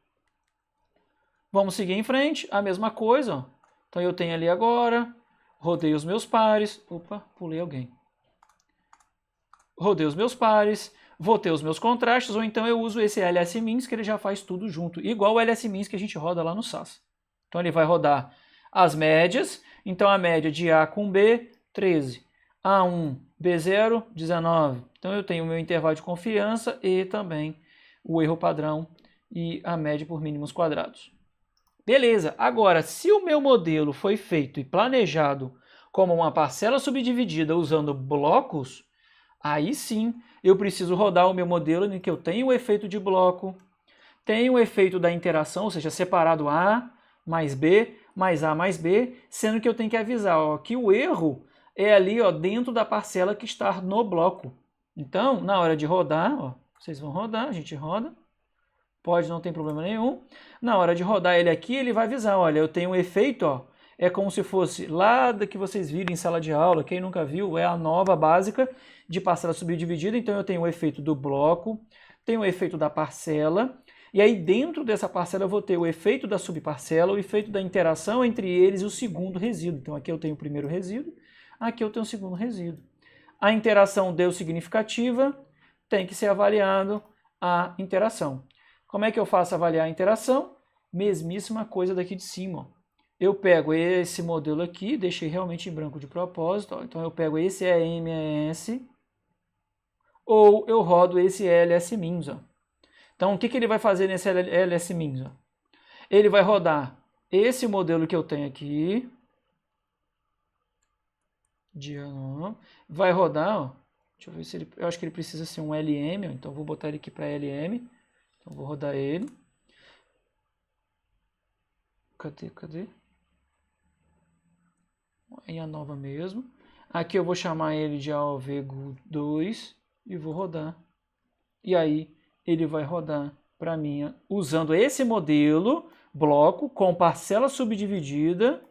Vamos seguir em frente, a mesma coisa. Ó. Então eu tenho ali agora, rodei os meus pares, opa, pulei alguém. Rodei os meus pares, vou ter os meus contrastes, ou então eu uso esse LS-Min, que ele já faz tudo junto, igual o LS-Min que a gente roda lá no SAS. Então ele vai rodar as médias, então a média de A com B, 13. A1, B0, 19. Então eu tenho o meu intervalo de confiança e também o erro padrão e a média por mínimos quadrados. Beleza, agora se o meu modelo foi feito e planejado como uma parcela subdividida usando blocos, aí sim eu preciso rodar o meu modelo em que eu tenho o efeito de bloco, tenho o efeito da interação, ou seja, separado A mais B mais A mais B, sendo que eu tenho que avisar ó, que o erro é ali ó, dentro da parcela que está no bloco. Então, na hora de rodar, ó, vocês vão rodar, a gente roda, pode, não tem problema nenhum. Na hora de rodar ele aqui, ele vai avisar, olha, eu tenho um efeito, ó, é como se fosse lá da que vocês viram em sala de aula, quem nunca viu, é a nova básica de parcela subdividida, então eu tenho o efeito do bloco, tenho o efeito da parcela, e aí dentro dessa parcela eu vou ter o efeito da subparcela, o efeito da interação entre eles e o segundo resíduo. Então aqui eu tenho o primeiro resíduo, aqui eu tenho o segundo resíduo. A interação deu significativa, tem que ser avaliado a interação. Como é que eu faço avaliar a interação? Mesmíssima coisa daqui de cima. Ó. Eu pego esse modelo aqui, deixei realmente em branco de propósito, ó. Então eu pego esse EMS, ou eu rodo esse LS-Min. Então o que ele vai fazer nesse LS-Min? Ele vai rodar esse modelo que eu tenho aqui, vai rodar, ó, deixa eu ver se ele, eu acho que ele precisa ser um LM, ó, então eu vou botar ele aqui para LM, então vou rodar ele, cadê? Aí a nova mesmo, aqui eu vou chamar ele de AOV2 e vou rodar, e aí ele vai rodar para mim, usando esse modelo, bloco, com parcela subdividida,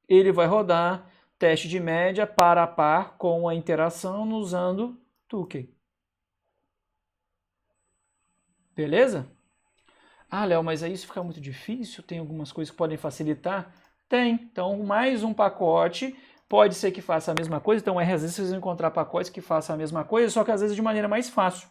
ele vai rodar teste de média par a par com a interação usando Tukey. Beleza? Ah, Léo, mas aí isso fica muito difícil? Tem algumas coisas que podem facilitar? Tem. Então, mais um pacote pode ser que faça a mesma coisa. Então, às vezes vocês vão encontrar pacotes que façam a mesma coisa, só que às vezes de maneira mais fácil.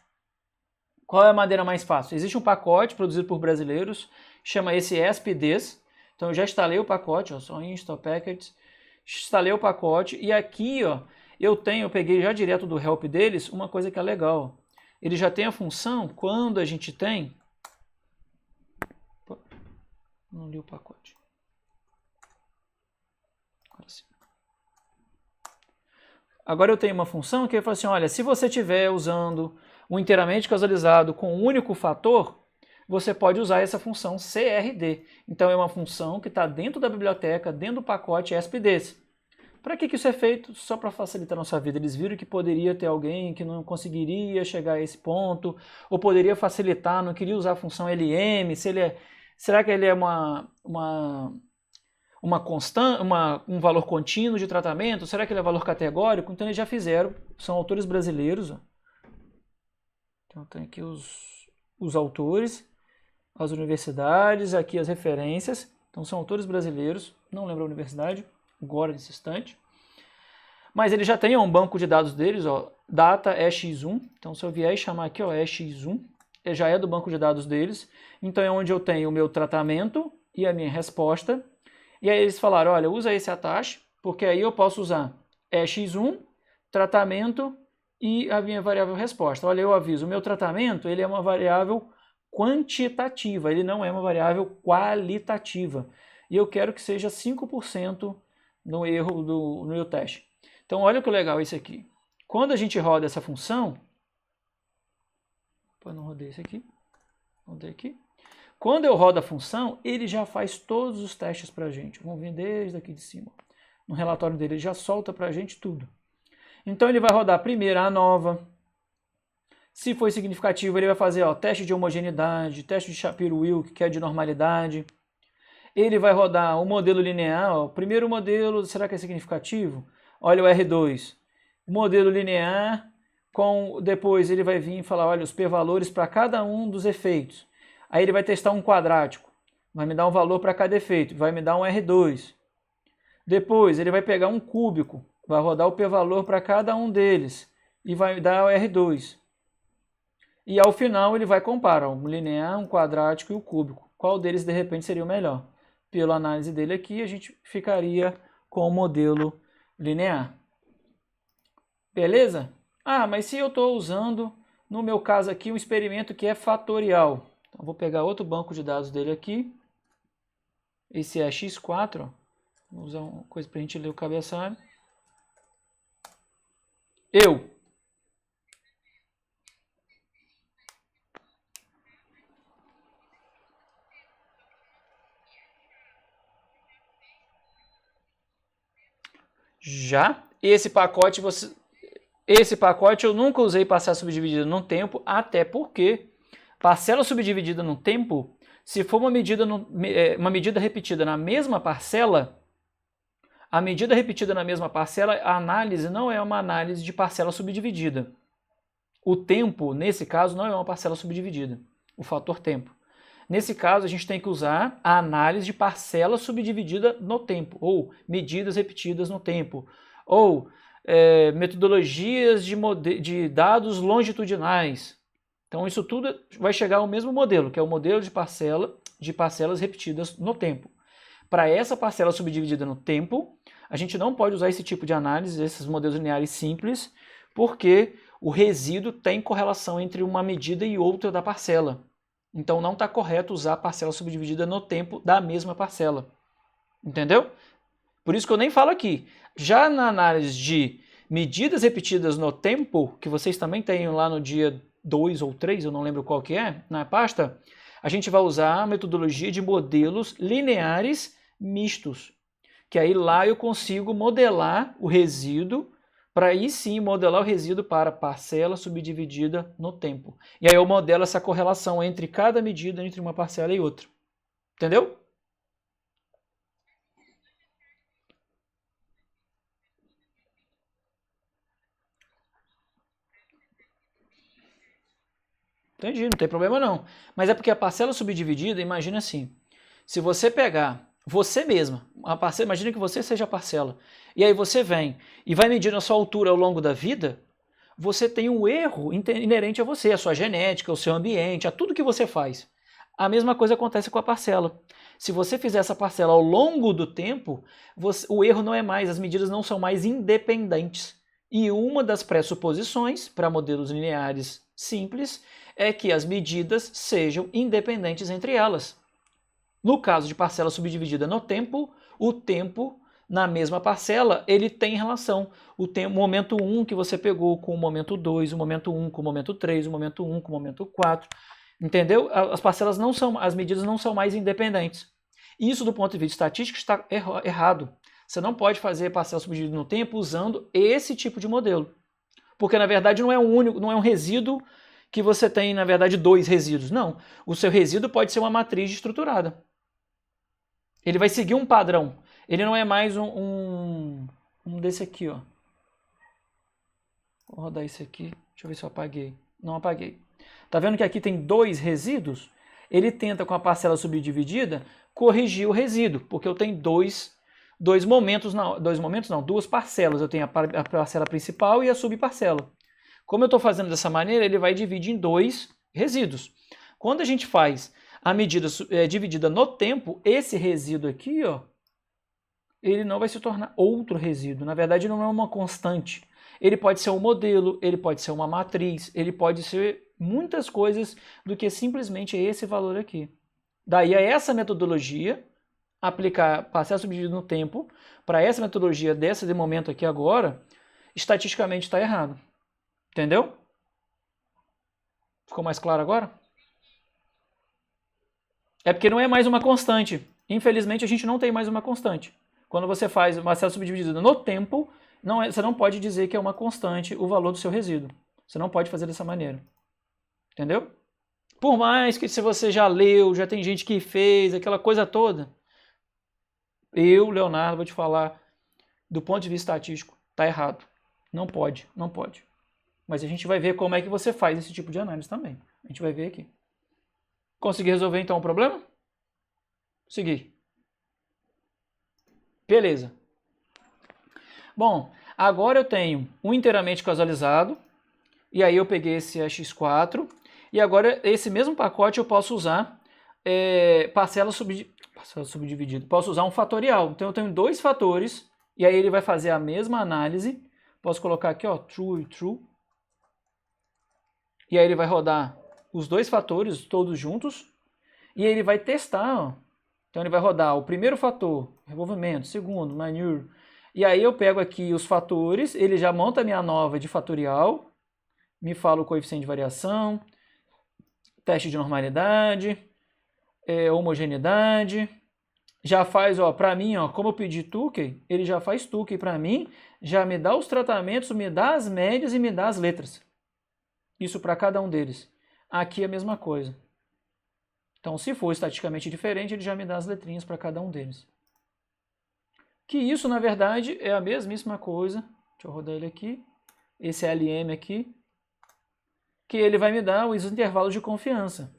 Qual é a maneira mais fácil? Existe um pacote produzido por brasileiros, chama esse ESP-DES. Então, eu já instalei o pacote, ó, só install packets. instalei o pacote e aqui, ó, eu peguei já direto do help deles uma coisa que é legal. Ele já tem a função quando a gente tem... Não li o pacote. Agora sim. Agora eu tenho uma função que fala assim, olha, se você estiver usando o inteiramente causalizado com um único fator, você pode usar essa função CRD. Então é uma função que está dentro da biblioteca, dentro do pacote ESP desse. Para que isso é feito? Só para facilitar a nossa vida. Eles viram que poderia ter alguém que não conseguiria chegar a esse ponto, ou poderia facilitar, não queria usar a função LM, será que ele é um valor contínuo de tratamento? Será que ele é valor categórico? Então eles já fizeram, são autores brasileiros. Ó. Então tem aqui os autores, as universidades, aqui as referências. Então são autores brasileiros, não lembro a universidade, agora nesse instante. Mas ele já tem um banco de dados deles, ó, data EX1. Então se eu vier e chamar aqui, ó, EX1, já é do banco de dados deles. Então é onde eu tenho o meu tratamento e a minha resposta. E aí eles falaram, olha, usa esse atache, porque aí eu posso usar EX1, tratamento e a minha variável resposta. Olha, eu aviso, o meu tratamento ele é uma variável quantitativa, ele não é uma variável qualitativa. E eu quero que seja 5% no erro no meu teste. Então olha que legal isso aqui. Quando a gente roda essa função, não rodei isso aqui, rodei aqui. Quando eu rodo a função, ele já faz todos os testes para a gente. Vamos ver desde aqui de cima. No relatório dele, ele já solta para a gente tudo. Então ele vai rodar primeiro a nova. Se for significativo, ele vai fazer teste de homogeneidade, teste de Shapiro-Wilk, que é de normalidade. Ele vai rodar o modelo linear. Ó. Primeiro modelo, será que é significativo? Olha o R2. O modelo linear, depois ele vai vir e falar, olha, os p-valores para cada um dos efeitos. Aí ele vai testar um quadrático, vai me dar um valor para cada efeito, vai me dar um R2. Depois ele vai pegar um cúbico, vai rodar o p-valor para cada um deles e vai dar o R2. E ao final ele vai comparar um linear, um quadrático e o cúbico. Qual deles de repente seria o melhor? Pela análise dele aqui, a gente ficaria com o modelo linear. Beleza? Ah, mas se eu estou usando, no meu caso aqui, um experimento que é fatorial. Então, vou pegar outro banco de dados dele aqui. Esse é X4. Ó. Vou usar uma coisa para a gente ler o cabeçalho. Já esse pacote eu nunca usei parcela subdividida no tempo, até porque parcela subdividida no tempo, se for uma medida repetida na mesma parcela, a medida repetida na mesma parcela, a análise não é uma análise de parcela subdividida. O tempo, nesse caso, não é uma parcela subdividida, o fator tempo. Nesse caso, a gente tem que usar a análise de parcela subdividida no tempo, ou medidas repetidas no tempo, ou metodologias de dados longitudinais. Então, isso tudo vai chegar ao mesmo modelo, que é o modelo de parcelas repetidas no tempo. Para essa parcela subdividida no tempo, a gente não pode usar esse tipo de análise, esses modelos lineares simples, porque o resíduo tem correlação entre uma medida e outra da parcela. Então não está correto usar a parcela subdividida no tempo da mesma parcela. Entendeu? Por isso que eu nem falo aqui. Já na análise de medidas repetidas no tempo, que vocês também têm lá no dia 2 ou 3, eu não lembro qual que é, na pasta, a gente vai usar a metodologia de modelos lineares mistos. Que aí lá eu consigo modelar o resíduo, para aí sim modelar o resíduo para parcela subdividida no tempo. E aí eu modelo essa correlação entre cada medida, entre uma parcela e outra. Entendeu? Entendi, não tem problema não. Mas é porque a parcela subdividida, imagina assim, se você pegar você mesma, a parcela, imagina que você seja a parcela, e aí você vem e vai medir a sua altura ao longo da vida, você tem um erro inerente a você, a sua genética, o seu ambiente, a tudo que você faz. A mesma coisa acontece com a parcela. Se você fizer essa parcela ao longo do tempo, o erro não é mais, as medidas não são mais independentes. E uma das pressuposições para modelos lineares simples é que as medidas sejam independentes entre elas. No caso de parcela subdividida no tempo, o tempo na mesma parcela, ele tem relação. O momento 1 que você pegou com o momento 2, o momento 1 com o momento 3, o momento 1 com o momento 4. Entendeu? As parcelas não são, as medidas não são mais independentes. Isso, do ponto de vista estatístico, está errado. Você não pode fazer parcela subdividida no tempo usando esse tipo de modelo. Porque, na verdade, não é um único, não é um resíduo que você tem, na verdade, dois resíduos. Não. O seu resíduo pode ser uma matriz estruturada. Ele vai seguir um padrão. Ele não é mais um desse aqui, ó. Vou rodar esse aqui. Deixa eu ver se eu apaguei. Não apaguei. Tá vendo que aqui tem dois resíduos? Ele tenta, com a parcela subdividida, corrigir o resíduo, porque eu tenho duas parcelas. Eu tenho a parcela principal e a subparcela. Como eu estou fazendo dessa maneira, ele vai dividir em dois resíduos. Quando a gente faz a medida dividida no tempo, esse resíduo aqui, ó, ele não vai se tornar outro resíduo. Na verdade, não é uma constante. Ele pode ser um modelo, ele pode ser uma matriz, ele pode ser muitas coisas do que simplesmente esse valor aqui. Daí a essa metodologia, aplicar parcela subdividida no tempo, para essa metodologia desse momento aqui agora, estatisticamente está errado. Entendeu? Ficou mais claro agora? É porque não é mais uma constante. Infelizmente, a gente não tem mais uma constante. Quando você faz uma parcela subdividida no tempo, você não pode dizer que é uma constante o valor do seu resíduo. Você não pode fazer dessa maneira. Entendeu? Por mais que se você já leu, já tem gente que fez, aquela coisa toda, eu, Leonardo, vou te falar, do ponto de vista estatístico, tá errado. Não pode, não pode. Mas a gente vai ver como é que você faz esse tipo de análise também. A gente vai ver aqui. Consegui resolver então o problema? Segui. Beleza. Bom, agora eu tenho um inteiramente causalizado, e aí eu peguei esse x4, e agora esse mesmo pacote eu posso usar parcela subdividida. Posso usar um fatorial. Então eu tenho dois fatores, e aí ele vai fazer a mesma análise. Posso colocar aqui, ó, true e true. E aí ele vai rodar os dois fatores todos juntos, e ele vai testar, ó. Então ele vai rodar o primeiro fator, revolvimento, segundo, manure, e aí eu pego aqui os fatores, ele já monta a minha nova de fatorial, me fala o coeficiente de variação, teste de normalidade, homogeneidade, já faz, ó, para mim, ó, como eu pedi Tukey, ele já faz Tukey para mim, já me dá os tratamentos, me dá as médias e me dá as letras. Isso para cada um deles. Aqui é a mesma coisa. Então, se for estatisticamente diferente, ele já me dá as letrinhas para cada um deles. Que isso, na verdade, é a mesmíssima coisa. Deixa eu rodar ele aqui. Esse LM aqui. Que ele vai me dar os intervalos de confiança.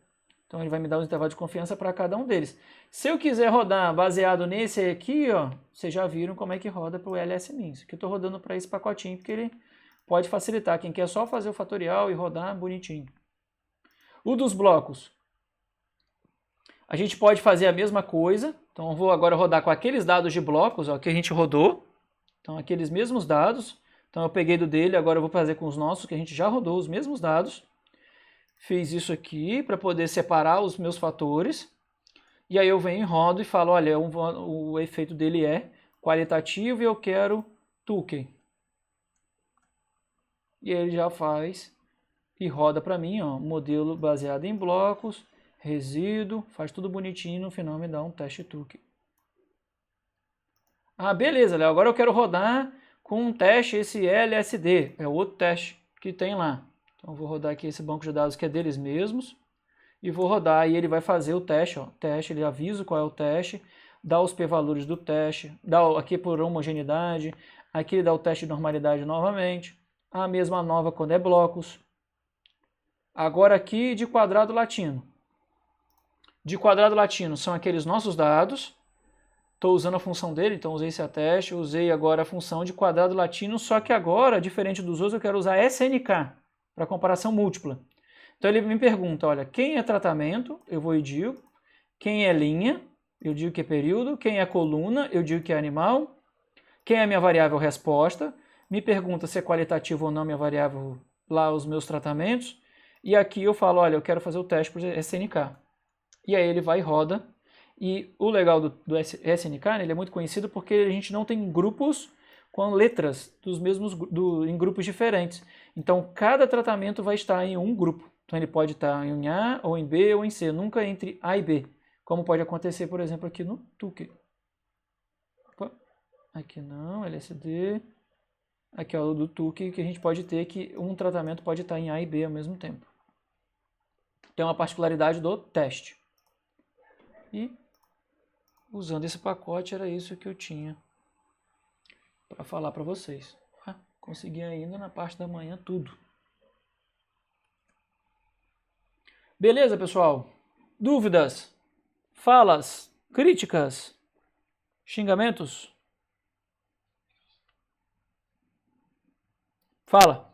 Então, ele vai me dar os intervalos de confiança para cada um deles. Se eu quiser rodar baseado nesse aqui, ó, vocês já viram como é que roda para o LS-min. Isso aqui eu estou rodando para esse pacotinho, porque ele pode facilitar. Quem quer só fazer o fatorial e rodar bonitinho. O dos blocos. A gente pode fazer a mesma coisa. Então, eu vou agora rodar com aqueles dados de blocos, ó, que a gente rodou. Então, aqueles mesmos dados. Então, eu peguei do dele, agora eu vou fazer com os nossos, que a gente já rodou os mesmos dados. Fiz isso aqui para poder separar os meus fatores. E aí eu venho e rodo e falo, olha, o efeito dele é qualitativo e eu quero Tukey. E ele já faz e roda para mim, ó, modelo baseado em blocos, resíduo, faz tudo bonitinho e no final me dá um teste Tukey. Ah, beleza, Léo, agora eu quero rodar com um teste, esse LSD, é outro teste que tem lá. Então eu vou rodar aqui esse banco de dados que é deles mesmos e vou rodar e ele vai fazer o teste, ó, teste, ele avisa qual é o teste, dá os p-valores do teste, dá aqui por homogeneidade, aqui ele dá o teste de normalidade novamente, a mesma nova quando é blocos. Agora aqui de quadrado latino. De quadrado latino são aqueles nossos dados. Estou usando a função dele, então usei esse teste, usei agora a função de quadrado latino, só que agora, diferente dos outros, eu quero usar SNK para comparação múltipla. Então ele me pergunta, olha, quem é tratamento? Eu vou e digo. Quem é linha? Eu digo que é período. Quem é coluna? Eu digo que é animal. Quem é minha variável resposta? Me pergunta se é qualitativo ou não minha variável lá, os meus tratamentos. E aqui eu falo, olha, eu quero fazer o teste por SNK. E aí ele vai e roda. E o legal do SNK, né, ele é muito conhecido porque a gente não tem grupos com letras dos mesmos em grupos diferentes. Então cada tratamento vai estar em um grupo. Então ele pode estar em A, ou em B, ou em C, nunca entre A e B. Como pode acontecer, por exemplo, aqui no TUC. Opa, aqui não, LSD. Aqui é o do TUC, que a gente pode ter que um tratamento pode estar em A e B ao mesmo tempo. Tem uma particularidade do teste. E usando esse pacote era isso que eu tinha para falar para vocês. Consegui ainda na parte da manhã tudo. Beleza, pessoal? Dúvidas? Falas? Críticas? Xingamentos? Fala!